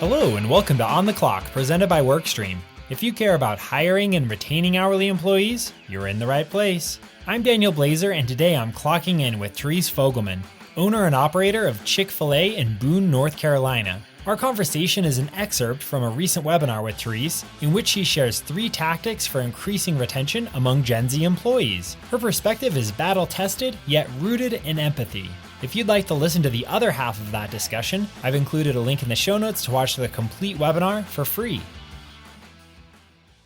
Hello and welcome to On the Clock, presented by WorkStream. If you care about hiring and retaining hourly employees, you're in the right place. I'm Daniel Blazer, and today I'm clocking in with Terese Fogleman, owner and operator of Chick-fil-A in Boone, North Carolina. Our conversation is an excerpt from a recent webinar with Terese, in which she shares 3 tactics for increasing retention among Gen Z employees. Her perspective is battle-tested, yet rooted in empathy. If you'd like to listen to the other half of that discussion, I've included a link in the show notes to watch the complete webinar for free.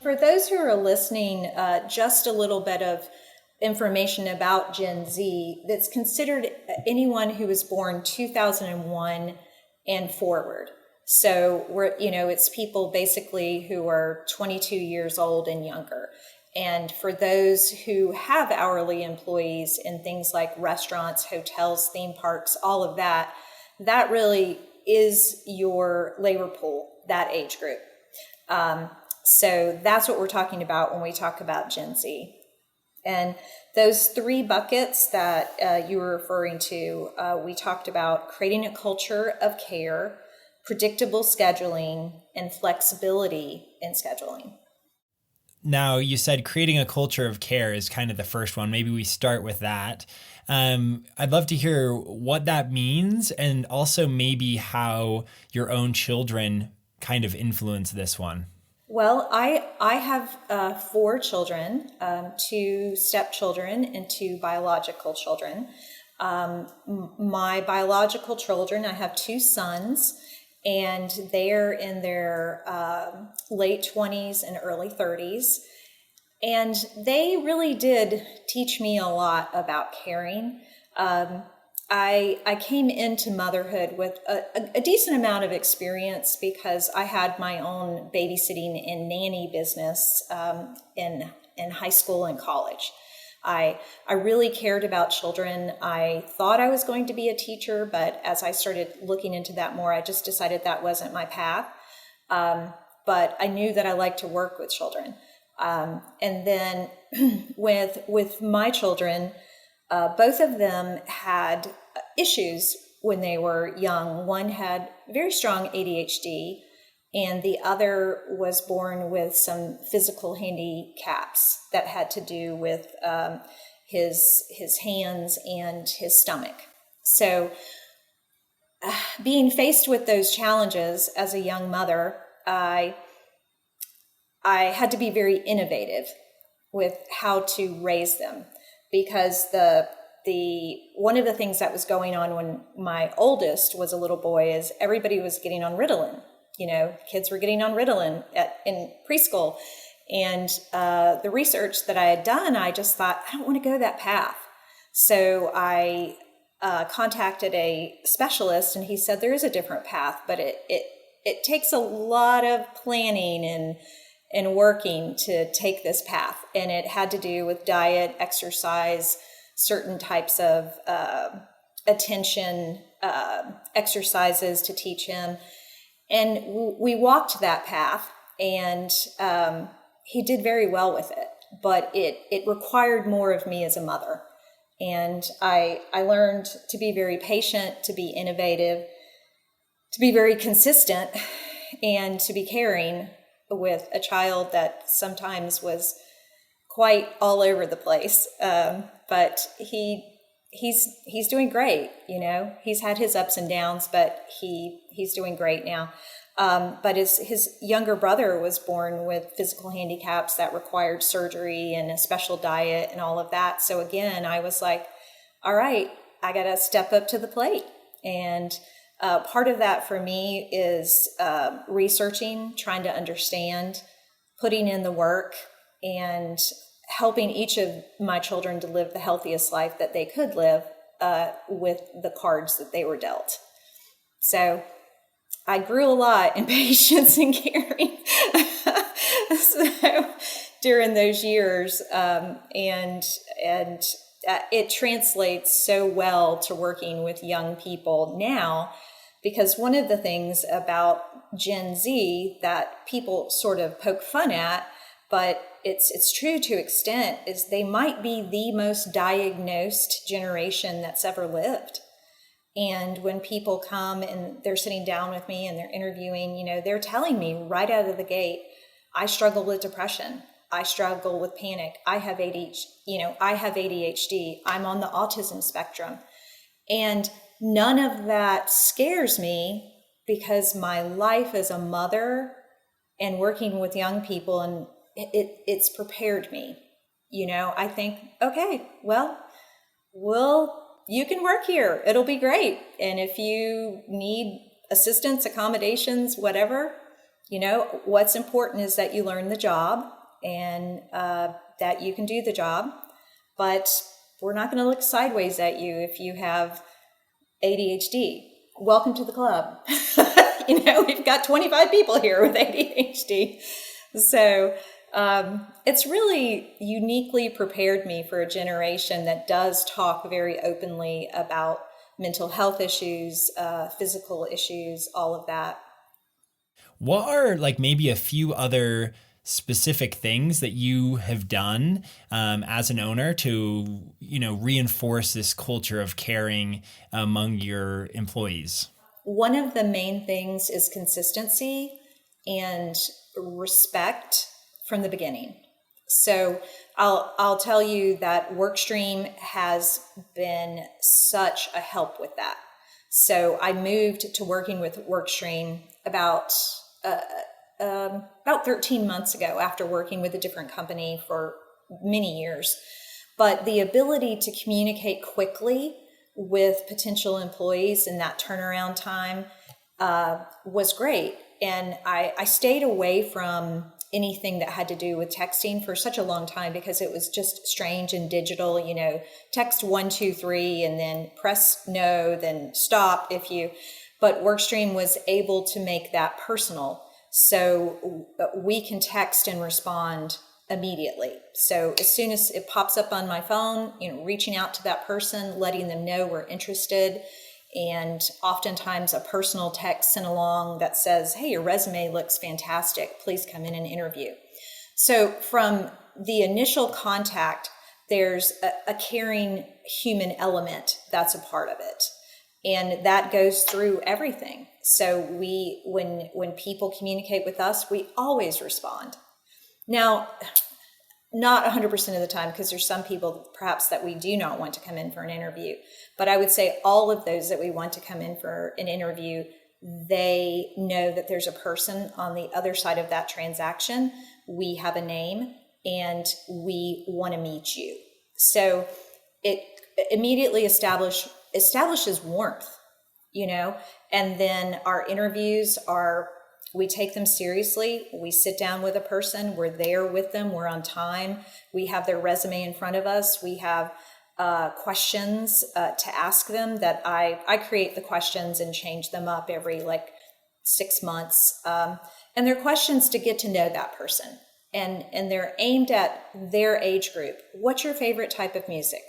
For those who are listening, just a little bit of information about Gen Z that's considered anyone who was born 2001 and forward. So it's people basically who are 22 years old and younger. And for those who have hourly employees in things like restaurants, hotels, theme parks, all of that, that really is your labor pool, that age group. So that's what we're talking about when we talk about Gen Z. And those 3 buckets that you were referring to, we talked about creating a culture of care, predictable scheduling, and flexibility in scheduling. Now, you said creating a culture of care is kind of the first one. Maybe we start with that. I'd love to hear what that means, and also maybe how your own children kind of influence this one. Well, I have 4 children, 2 stepchildren and 2 biological children. My biological children, I have 2 sons, and they're in their late 20s and early 30s. And they really did teach me a lot about caring. I came into motherhood with a decent amount of experience because I had my own babysitting and nanny business in high school and college. I really cared about children. I thought I was going to be a teacher, but as I started looking into that more, I just decided that wasn't my path. But I knew that I liked to work with children. And then with my children, both of them had issues when they were young. One had very strong ADHD, and the other was born with some physical handicaps that had to do with his hands and his stomach. So being faced with those challenges as a young mother, I had to be very innovative with how to raise them, because one of the things that was going on when my oldest was a little boy is everybody was getting on Ritalin. Kids were getting on Ritalin in preschool. And the research that I had done, I just thought, I don't want to go that path. So I contacted a specialist, and he said there is a different path, but it takes a lot of planning and working to take this path. And it had to do with diet, exercise, certain types of attention exercises to teach him. And we walked that path, and he did very well with it, but it required more of me as a mother. And I learned to be very patient, to be innovative, to be very consistent, and to be caring with a child that sometimes was quite all over the place. But he's doing great. He's had his ups and downs, but he's doing great now. But his younger brother was born with physical handicaps that required surgery and a special diet and all of that. So again, I was like, all right, I got to step up to the plate. And part of that for me is researching, trying to understand, putting in the work, and helping each of my children to live the healthiest life that they could live with the cards that they were dealt. So I grew a lot in patience and caring so during those years, and it translates so well to working with young people now, because one of the things about Gen Z that people sort of poke fun at, but it's true to extent, is they might be the most diagnosed generation that's ever lived. And when people come and they're sitting down with me and they're interviewing, they're telling me right out of the gate, I struggle with depression. I struggle with panic. I have ADHD, I have ADHD. I'm on the autism spectrum. And none of that scares me because my life as a mother and working with young people, and it's prepared me. I think, okay, well, you can work here. It'll be great. And if you need assistance, accommodations, whatever, what's important is that you learn the job and that you can do the job. But we're not going to look sideways at you if you have ADHD. Welcome to the club. We've got 25 people here with ADHD. So it's really uniquely prepared me for a generation that does talk very openly about mental health issues, physical issues, all of that. What are maybe a few other specific things that you have done as an owner to, reinforce this culture of caring among your employees? One of the main things is consistency and respect from the beginning. So I'll tell you that WorkStream has been such a help with that. So I moved to working with WorkStream about 13 months ago after working with a different company for many years. But the ability to communicate quickly with potential employees in that turnaround time was great. And I stayed away from anything that had to do with texting for such a long time because it was just strange and digital, text 1, 2, 3, and then press no, then stop but WorkStream was able to make that personal. So we can text and respond immediately. So as soon as it pops up on my phone, reaching out to that person, letting them know we're interested. And oftentimes a personal text sent along that says, hey, your resume looks fantastic. Please come in and interview. So from the initial contact, there's a caring human element that's a part of it. And that goes through everything. So when people communicate with us, we always respond. Now, not 100% of the time, because there's some people perhaps that we do not want to come in for an interview. But I would say all of those that we want to come in for an interview, they know that there's a person on the other side of that transaction. We have a name and we want to meet you. So it immediately establishes warmth, and then our interviews we take them seriously. We sit down with a person. We're there with them. We're on time. We have their resume in front of us. We have questions to ask them that I create the questions and change them up every 6 months. And they're questions to get to know that person. And they're aimed at their age group. What's your favorite type of music?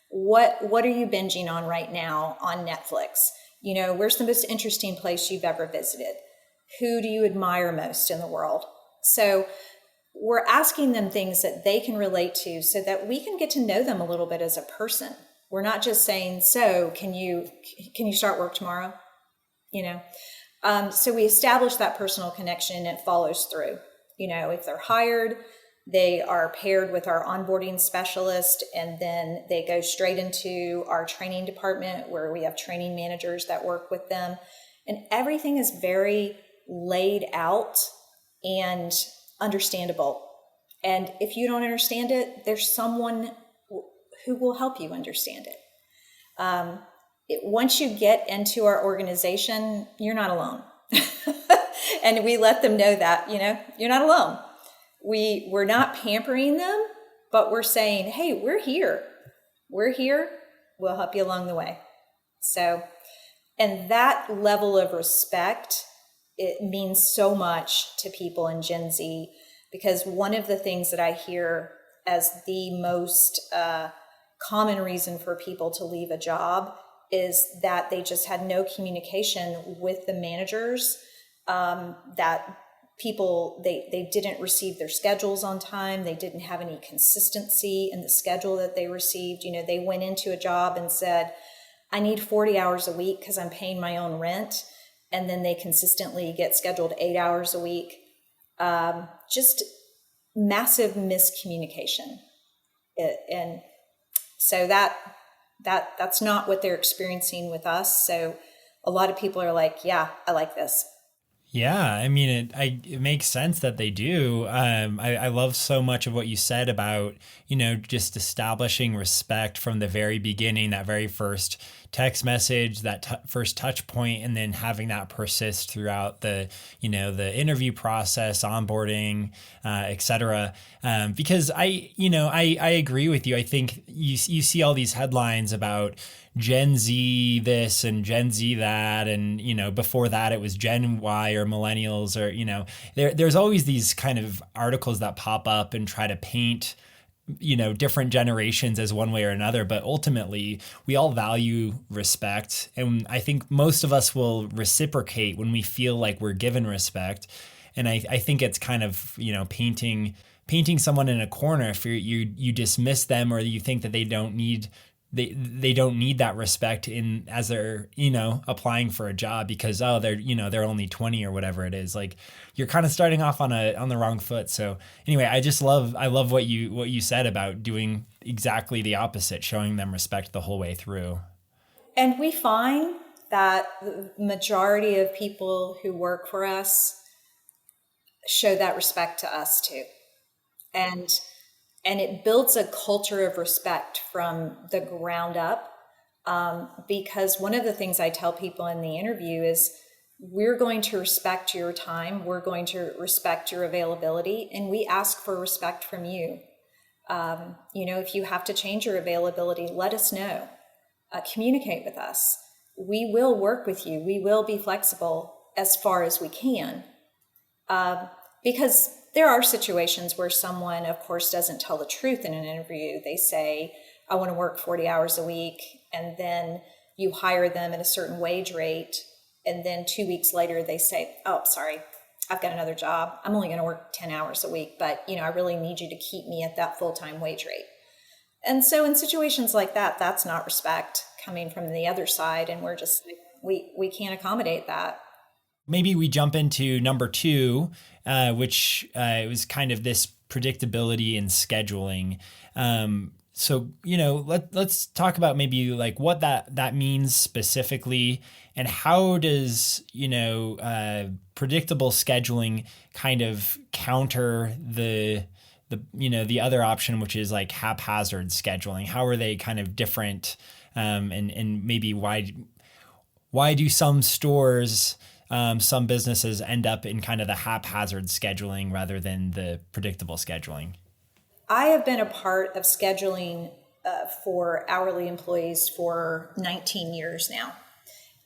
What are you binging on right now on Netflix? Where's the most interesting place you've ever visited? Who do you admire most in the world? So we're asking them things that they can relate to so that we can get to know them a little bit as a person. We're not just saying, so can you start work tomorrow? So we establish that personal connection and it follows through. If they're hired, they are paired with our onboarding specialist, and then they go straight into our training department where we have training managers that work with them. And everything is very laid out and understandable. And if you don't understand it, there's someone who will help you understand it. Once you get into our organization, you're not alone. And we let them know that, you're not alone. We're not pampering them, but we're saying, hey, we're here. We're here. We'll help you along the way. So, and that level of respect, it means so much to people in Gen Z, because one of the things that I hear as the most common reason for people to leave a job is that they just had no communication with the managers, that people, they didn't receive their schedules on time. They didn't have any consistency in the schedule that they received. They went into a job and said, I need 40 hours a week because I'm paying my own rent, and then they consistently get scheduled 8 hours a week. Just massive miscommunication. And so that's not what they're experiencing with us. So a lot of people are like, yeah, I like this. Yeah, I mean, it makes sense that they do. I love so much of what you said about, just establishing respect from the very beginning, that very first text message, that first touch point, and then having that persist throughout the interview process, onboarding, et cetera. Because I agree with you. I think you see all these headlines about Gen Z this and Gen Z that, and before that it was Gen Y or millennials, or there's always these kind of articles that pop up and try to paint different generations as one way or another, but ultimately we all value respect, and I think most of us will reciprocate when we feel like we're given respect. And I think it's kind of painting someone in a corner if you dismiss them, or you think that they don't need that respect in as they're applying for a job because they're only 20 or whatever it is. Like, you're kind of starting off on the wrong foot. So anyway, I love what you said about doing exactly the opposite, showing them respect the whole way through. And we find that the majority of people who work for us show that respect to us too. And it builds a culture of respect from the ground up. Because one of the things I tell people in the interview is, we're going to respect your time, we're going to respect your availability, and we ask for respect from you. If you have to change your availability, let us know. Communicate with us. We will work with you. We will be flexible as far as we can. Because there are situations where someone, of course, doesn't tell the truth in an interview. They say, I want to work 40 hours a week, and then you hire them at a certain wage rate, and then 2 weeks later they say, oh, sorry, I've got another job. I'm only going to work 10 hours a week, but I really need you to keep me at that full-time wage rate. And so in situations like that, that's not respect coming from the other side, and we're just, we can't accommodate that. Maybe we jump into number two, which was kind of this predictability and scheduling. So let's talk about maybe like what that means specifically, and how does predictable scheduling kind of counter the other option, which is like haphazard scheduling. How are they kind of different, and maybe why do some stores, some businesses end up in kind of the haphazard scheduling rather than the predictable scheduling? I have been a part of scheduling for hourly employees for 19 years now.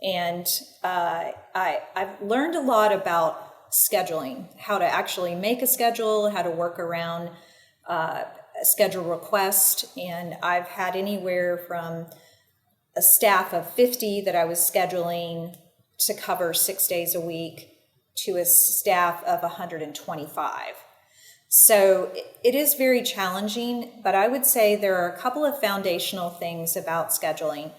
And I've learned a lot about scheduling, how to actually make a schedule, how to work around a schedule request. And I've had anywhere from a staff of 50 that I was scheduling to cover 6 days a week to a staff of 125. So it is very challenging, but I would say there are a couple of foundational things about scheduling.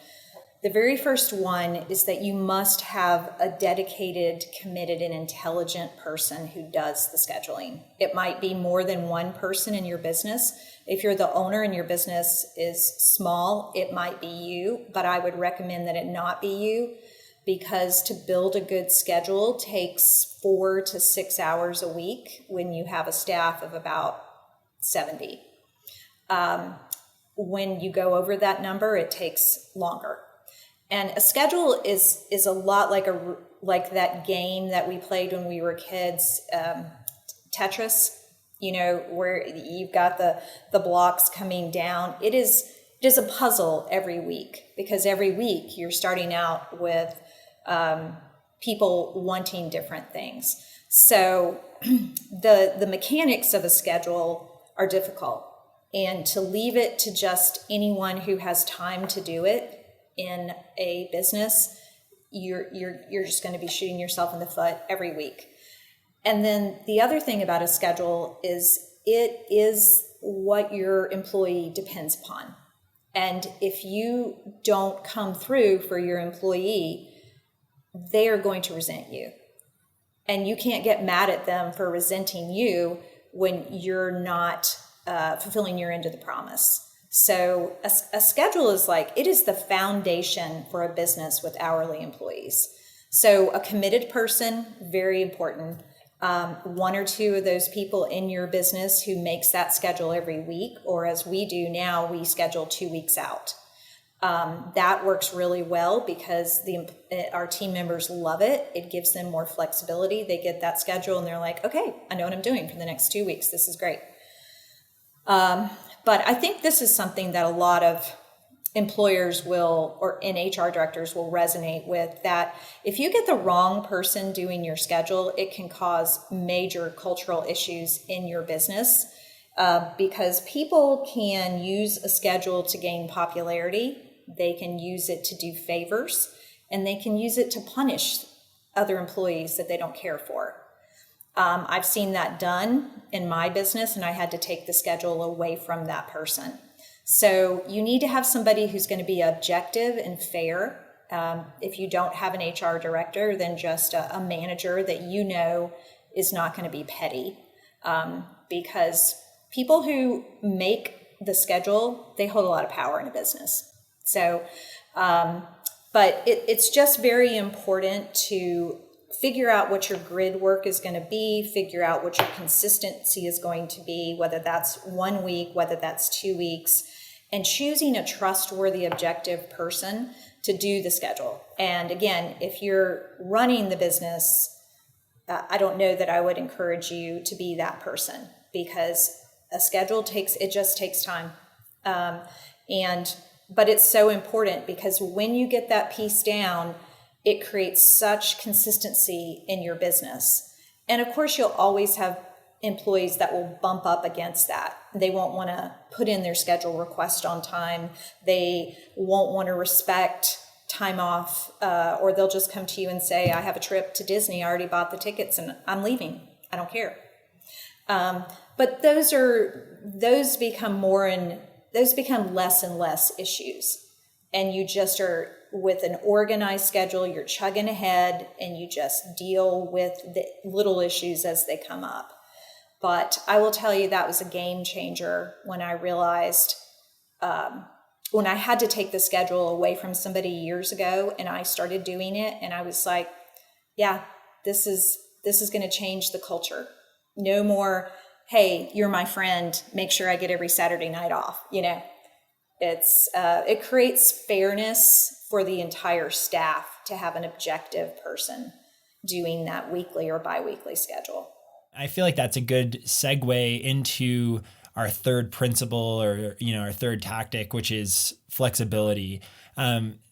The very first one is that you must have a dedicated, committed, and intelligent person who does the scheduling. It might be more than one person in your business. If you're the owner and your business is small, it might be you, but I would recommend that it not be you, because to build a good schedule takes 4 to 6 hours a week when you have a staff of about 70. When you go over that number, it takes longer. And a schedule is a lot like that game that we played when we were kids, Tetris, where you've got the blocks coming down. It is a puzzle every week, because every week you're starting out with people wanting different things. So the mechanics of a schedule are difficult, and to leave it to just anyone who has time to do it in a business, you're just going to be shooting yourself in the foot every week. And then the other thing about a schedule is it is what your employee depends upon. And if you don't come through for your employee, they are going to resent you. And you can't get mad at them for resenting you when you're not fulfilling your end of the promise. So a schedule is it is the foundation for a business with hourly employees. So a committed person, very important. One or two of those people in your business who makes that schedule every week, or as we do now, we schedule 2 weeks out. That works really well because our team members love it. It gives them more flexibility. They get that schedule and they're like, okay, I know what I'm doing for the next 2 weeks. This is great. But I think this is something that a lot of employers and HR directors will resonate with, that if you get the wrong person doing your schedule, it can cause major cultural issues in your business, because people can use a schedule to gain popularity. They can use it to do favors, and they can use it to punish other employees that they don't care for. I've seen that done in my business, and I had to take the schedule away from that person. So you need to have somebody who's going to be objective and fair. If you don't have an HR director, then just a manager that is not going to be petty. Because people who make the schedule, they hold a lot of power in a business. So, but it's just very important to figure out what your grid work is going to be, figure out what your consistency is going to be, whether that's 1 week, whether that's 2 weeks, and choosing a trustworthy, objective person to do the schedule. And again, if you're running the business, I don't know that I would encourage you to be that person, because a schedule just takes time. But it's so important, because when you get that piece down, it creates such consistency in your business. And of course, you'll always have employees that will bump up against that. They won't want to put in their schedule request on time. They won't want to respect time off, or they'll just come to you and say, I have a trip to Disney. I already bought the tickets and I'm leaving. I don't care. But those become less and less issues. And you just are, with an organized schedule, you're chugging ahead and you just deal with the little issues as they come up. But I will tell you, that was a game changer when I realized, when I had to take the schedule away from somebody years ago, and I started doing it, and I was like, yeah, this is going to change the culture. No more, hey, you're my friend, make sure I get every Saturday night off. It creates fairness for the entire staff to have an objective person doing that weekly or biweekly schedule. I feel like that's a good segue into our third principle, or our third tactic, which is flexibility.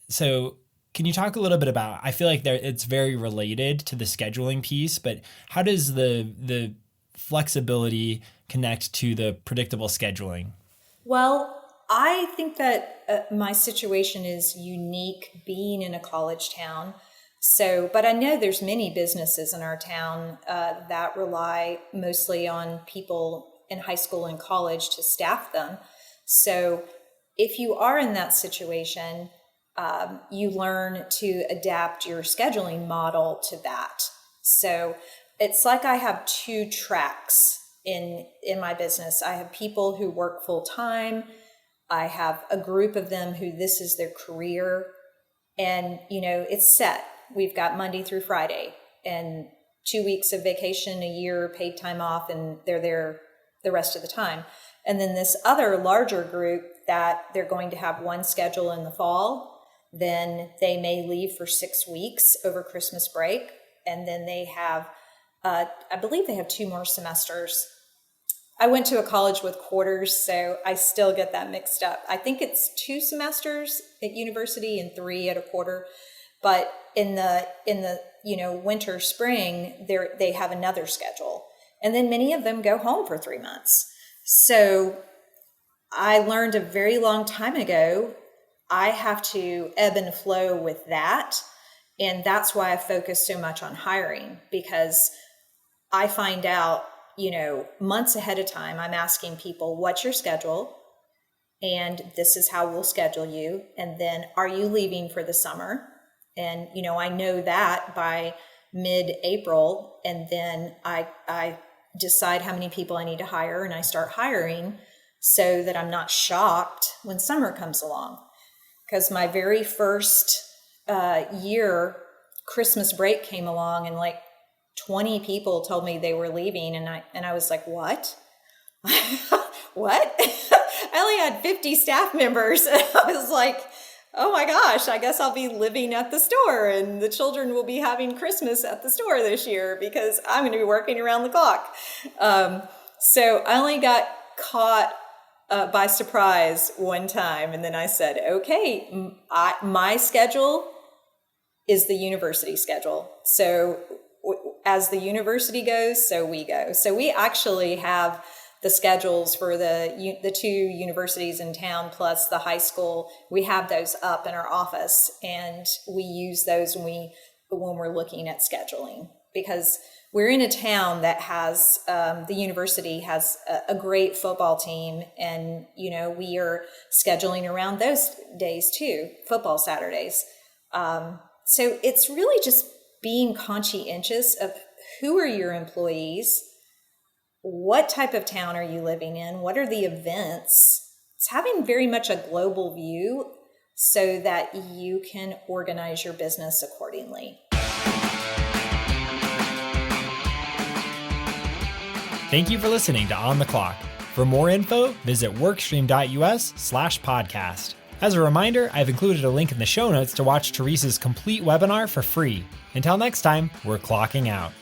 So can you talk a little bit about, I feel like it's very related to the scheduling piece, but how does the flexibility connect to the predictable scheduling? Well, I think that my situation is unique, being in a college town. So, but I know there's many businesses in our town that rely mostly on people in high school and college to staff them. So if you are in that situation, you learn to adapt your scheduling model to that. So it's like I have two tracks in my business. I have people who work full time. I have a group of them who this is their career, and it's set. We've got Monday through Friday and 2 weeks of vacation a year, paid time off, and they're there the rest of the time. And then this other larger group that they're going to have one schedule in the fall, then they may leave for 6 weeks over Christmas break, and then they have, I believe they have 2 more semesters. I went to a college with quarters, so I still get that mixed up. I think it's 2 semesters at university and 3 at a quarter. But in the winter, spring, they have another schedule. And then many of them go home for 3 months. So I learned a very long time ago, I have to ebb and flow with that. And that's why I focus so much on hiring, because I find out, months ahead of time, I'm asking people, what's your schedule? and this is how we'll schedule you. And then, are you leaving for the summer? And, I know that by mid-April, and then I decide how many people I need to hire, and I start hiring so that I'm not shocked when summer comes along. Because my very first year, Christmas break came along, and like 20 people told me they were leaving, and I was like, what? What? I only had 50 staff members. And I was like, oh my gosh, I guess I'll be living at the store, and the children will be having Christmas at the store this year because I'm going to be working around the clock. So I only got caught by surprise one time, and then I said, okay, my schedule is the university schedule. So as the university goes, so we go. So we actually have the schedules for the two universities in town plus the high school. We have those up in our office, and we use those when we're looking at scheduling, because we're in a town that has the university has a great football team, and we are scheduling around those days too, football Saturdays. So it's really just being conscientious of who are your employees. What type of town are you living in? What are the events? It's having very much a global view so that you can organize your business accordingly. Thank you for listening to On the Clock. For more info, visit workstream.us/podcast. As a reminder, I've included a link in the show notes to watch Terese's complete webinar for free. Until next time, we're clocking out.